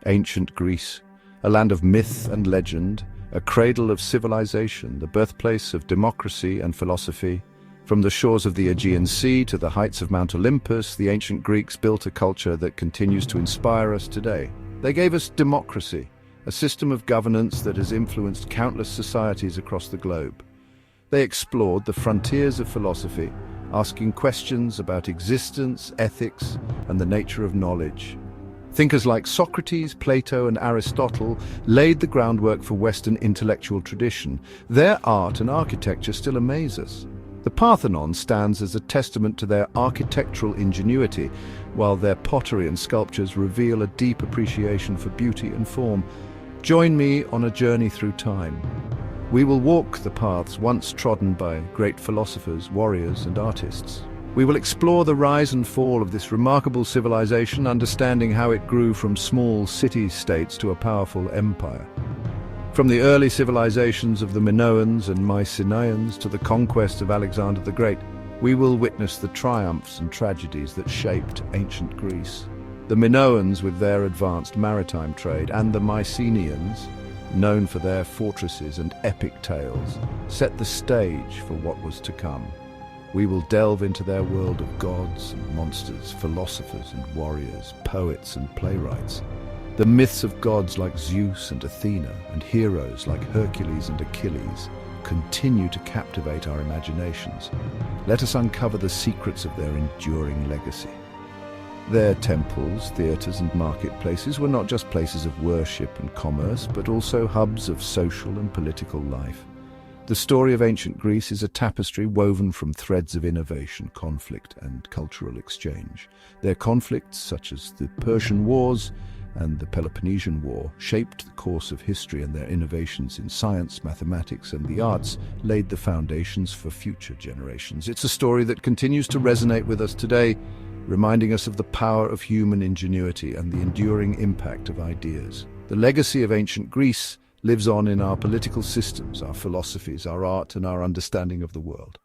Ancient Greece, a land of myth and legend, a cradle of civilization, the birthplace of democracy and philosophy. From the shores of the Aegean Sea to the heights of Mount Olympus, the ancient Greeks built a culture that continues to inspire us today. They gave us democracy, a system of governance that has influenced countless societies across the globe. They explored the frontiers of philosophy, asking questions about existence, ethics, and the nature of knowledge. Thinkers like Socrates, Plato, and Aristotle laid the groundwork for Western intellectual tradition. Their art and architecture still amaze us. The Parthenon stands as a testament to their architectural ingenuity, while their pottery and sculptures reveal a deep appreciation for beauty and form. Join me on a journey through time. We will walk the paths once trodden by great philosophers, warriors, and artists. We will explore the rise and fall of this remarkable civilization, understanding how it grew from small city-states to a powerful empire. From the early civilizations of the Minoans and Mycenaeans to the conquest of Alexander the Great, we will witness the triumphs and tragedies that shaped ancient Greece. The Minoans, with their advanced maritime trade, and the Mycenaeans, known for their fortresses and epic tales, set the stage for what was to come. We will delve into their world of gods and monsters, philosophers and warriors, poets and playwrights. The myths of gods like Zeus and Athena, and heroes like Hercules and Achilles, continue to captivate our imaginations. Let us uncover the secrets of their enduring legacy. Their temples, theatres and marketplaces were not just places of worship and commerce, but also hubs of social and political life. The story of ancient Greece is a tapestry woven from threads of innovation, conflict, and cultural exchange. Their conflicts, such as the Persian Wars and the Peloponnesian War, shaped the course of history, and their innovations in science, mathematics, and the arts laid the foundations for future generations. It's a story that continues to resonate with us today, reminding us of the power of human ingenuity and the enduring impact of ideas. The legacy of ancient Greece lives on in our political systems, our philosophies, our art, and our understanding of the world.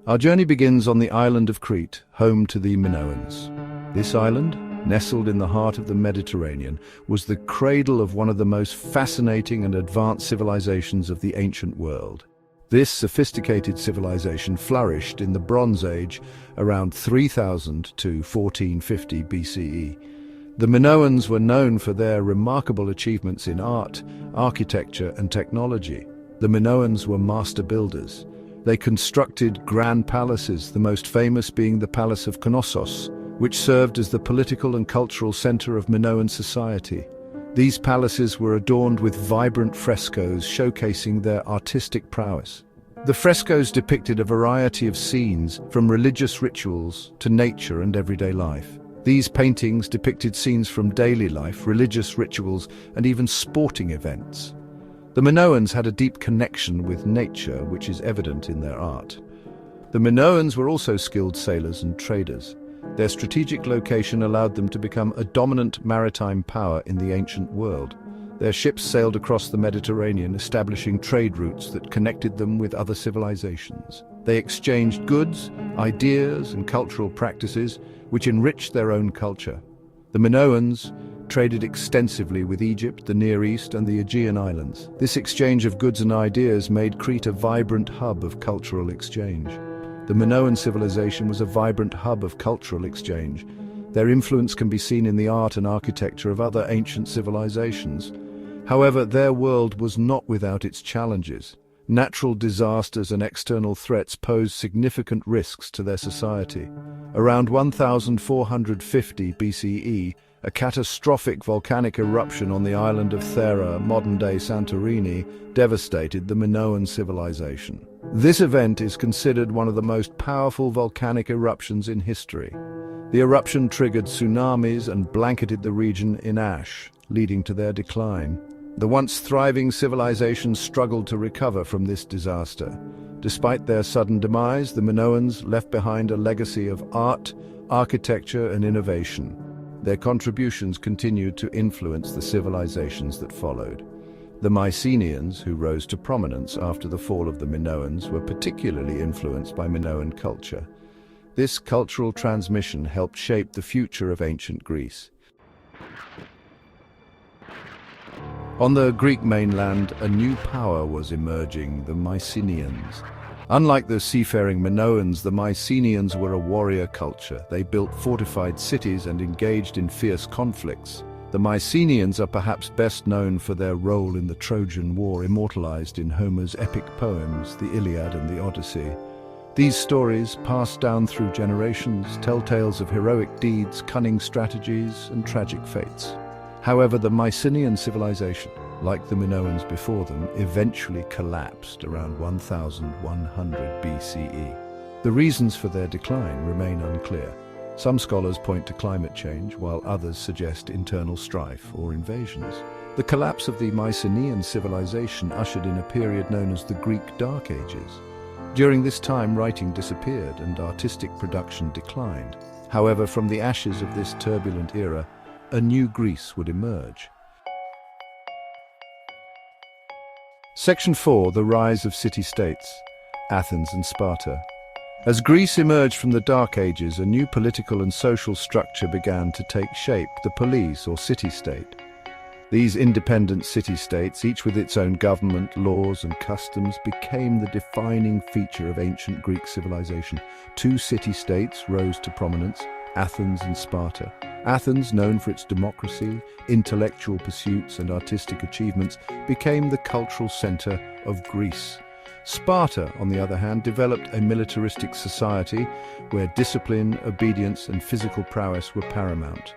Our journey begins on the island of Crete, home to the Minoans. This island, nestled in the heart of the Mediterranean, was the cradle of one of the most fascinating and advanced civilizations of the ancient world. This sophisticated civilization flourished in the Bronze Age around 3000 to 1450 BCE. The Minoans were known for their remarkable achievements in art, architecture, and technology. The Minoans were master builders. They constructed grand palaces, the most famous being the Palace of Knossos, which served as the political and cultural center of Minoan society. These palaces were adorned with vibrant frescoes showcasing their artistic prowess. The frescoes depicted a variety of scenes, from religious rituals to nature and everyday life. These paintings depicted scenes from daily life, religious rituals, and even sporting events. The Minoans had a deep connection with nature, which is evident in their art. The Minoans were also skilled sailors and traders. Their strategic location allowed them to become a dominant maritime power in the ancient world. Their ships sailed across the Mediterranean, establishing trade routes that connected them with other civilizations. They exchanged goods, ideas, and cultural practices, which enriched their own culture. The Minoans traded extensively with Egypt, the Near East, and the Aegean Islands. This exchange of goods and ideas made Crete a vibrant hub of cultural exchange. The Minoan civilization was a vibrant hub of cultural exchange. Their influence can be seen in the art and architecture of other ancient civilizations. However, their world was not without its challenges. Natural disasters and external threats posed significant risks to their society. Around 1450 BCE, a catastrophic volcanic eruption on the island of Thera, modern-day Santorini, devastated the Minoan civilization. This event is considered one of the most powerful volcanic eruptions in history. The eruption triggered tsunamis and blanketed the region in ash, leading to their decline. The once thriving civilization struggled to recover from this disaster. Despite their sudden demise, the Minoans left behind a legacy of art, architecture, and innovation. Their contributions continued to influence the civilizations that followed. The Mycenaeans, who rose to prominence after the fall of the Minoans, were particularly influenced by Minoan culture. This cultural transmission helped shape the future of ancient Greece. On the Greek mainland, a new power was emerging, the Mycenaeans. Unlike the seafaring Minoans, the Mycenaeans were a warrior culture. They built fortified cities and engaged in fierce conflicts. The Mycenaeans are perhaps best known for their role in the Trojan War, immortalized in Homer's epic poems, the Iliad and the Odyssey. These stories, passed down through generations, tell tales of heroic deeds, cunning strategies, and tragic fates. However, the Mycenaean civilization, like the Minoans before them, eventually collapsed around 1100 BCE. The reasons for their decline remain unclear. Some scholars point to climate change, while others suggest internal strife or invasions. The collapse of the Mycenaean civilization ushered in a period known as the Greek Dark Ages. During this time, writing disappeared and artistic production declined. However, from the ashes of this turbulent era, a new Greece would emerge. Section 4. The Rise of City-States, Athens and Sparta. As Greece emerged from the Dark Ages, a new political and social structure began to take shape, the polis or city-state. These independent city-states, each with its own government, laws and customs, became the defining feature of ancient Greek civilization. Two city-states rose to prominence, Athens and Sparta. Athens, known for its democracy, intellectual pursuits and artistic achievements, became the cultural center of Greece. Sparta, on the other hand, developed a militaristic society where discipline, obedience and physical prowess were paramount.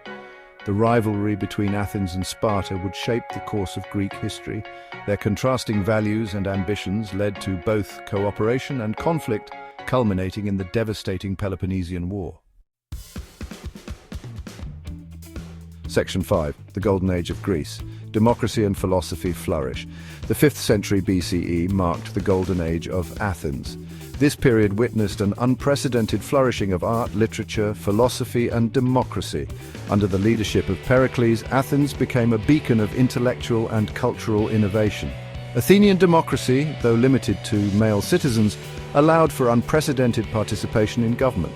The rivalry between Athens and Sparta would shape the course of Greek history. Their contrasting values and ambitions led to both cooperation and conflict, culminating in the devastating Peloponnesian War. Section 5. The Golden Age of Greece. Democracy and philosophy flourish. The 5th century BCE marked the Golden Age of Athens. This period witnessed an unprecedented flourishing of art, literature, philosophy, and democracy. Under the leadership of Pericles, Athens became a beacon of intellectual and cultural innovation. Athenian democracy, though limited to male citizens, allowed for unprecedented participation in government.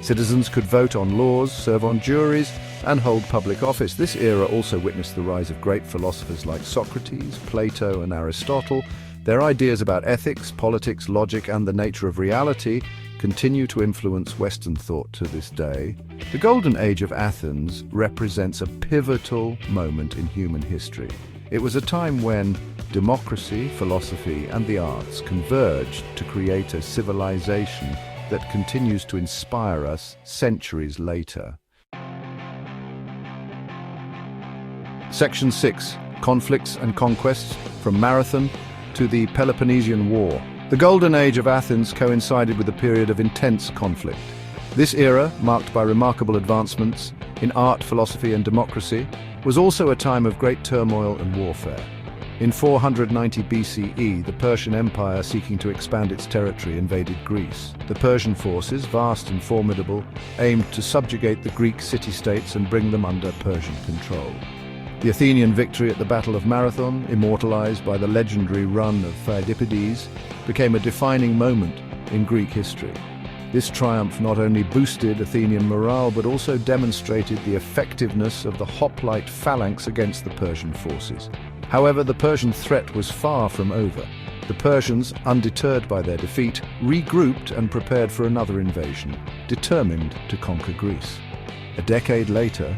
Citizens could vote on laws, serve on juries, and hold public office. This era also witnessed the rise of great philosophers like Socrates, Plato, and Aristotle. Their ideas about ethics, politics, logic, and the nature of reality continue to influence Western thought to this day. The Golden Age of Athens represents a pivotal moment in human history. It was a time when democracy, philosophy, and the arts converged to create a civilization that continues to inspire us centuries later. Section 6. Conflicts and Conquests, from Marathon to the Peloponnesian War. The Golden Age of Athens coincided with a period of intense conflict. This era, marked by remarkable advancements in art, philosophy, and democracy, was also a time of great turmoil and warfare. In 490 BCE, the Persian Empire, seeking to expand its territory, invaded Greece. The Persian forces, vast and formidable, aimed to subjugate the Greek city-states and bring them under Persian control. The Athenian victory at the Battle of Marathon, immortalized by the legendary run of Phidippides, became a defining moment in Greek history. This triumph not only boosted Athenian morale but also demonstrated the effectiveness of the hoplite phalanx against the Persian forces. However, the Persian threat was far from over. The Persians, undeterred by their defeat, regrouped and prepared for another invasion, determined to conquer Greece. A decade later,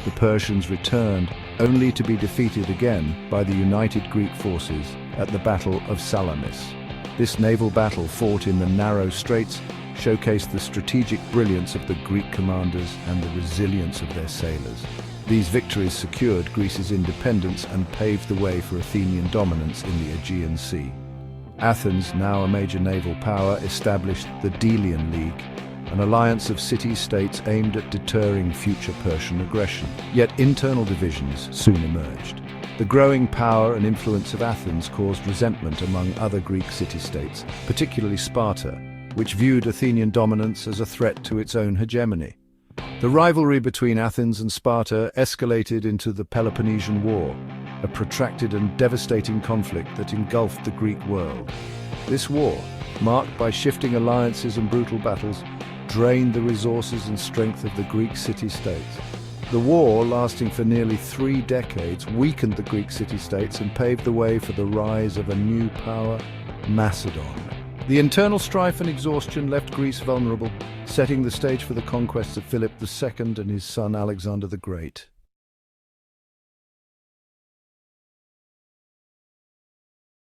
the Persians returned, only to be defeated again by the united Greek forces at the Battle of Salamis. This naval battle, fought in the narrow straits, showcased the strategic brilliance of the Greek commanders and the resilience of their sailors. These victories secured Greece's independence and paved the way for Athenian dominance in the Aegean Sea. Athens, now a major naval power, established the Delian League, an alliance of city-states aimed at deterring future Persian aggression. Yet internal divisions soon emerged. The growing power and influence of Athens caused resentment among other Greek city-states, particularly Sparta, which viewed Athenian dominance as a threat to its own hegemony. The rivalry between Athens and Sparta escalated into the Peloponnesian War, a protracted and devastating conflict that engulfed the Greek world. This war, marked by shifting alliances and brutal battles, drained the resources and strength of the Greek city-states. The war, lasting for nearly 3 decades, weakened the Greek city-states and paved the way for the rise of a new power, Macedon. The internal strife and exhaustion left Greece vulnerable, setting the stage for the conquests of Philip II and his son Alexander the Great.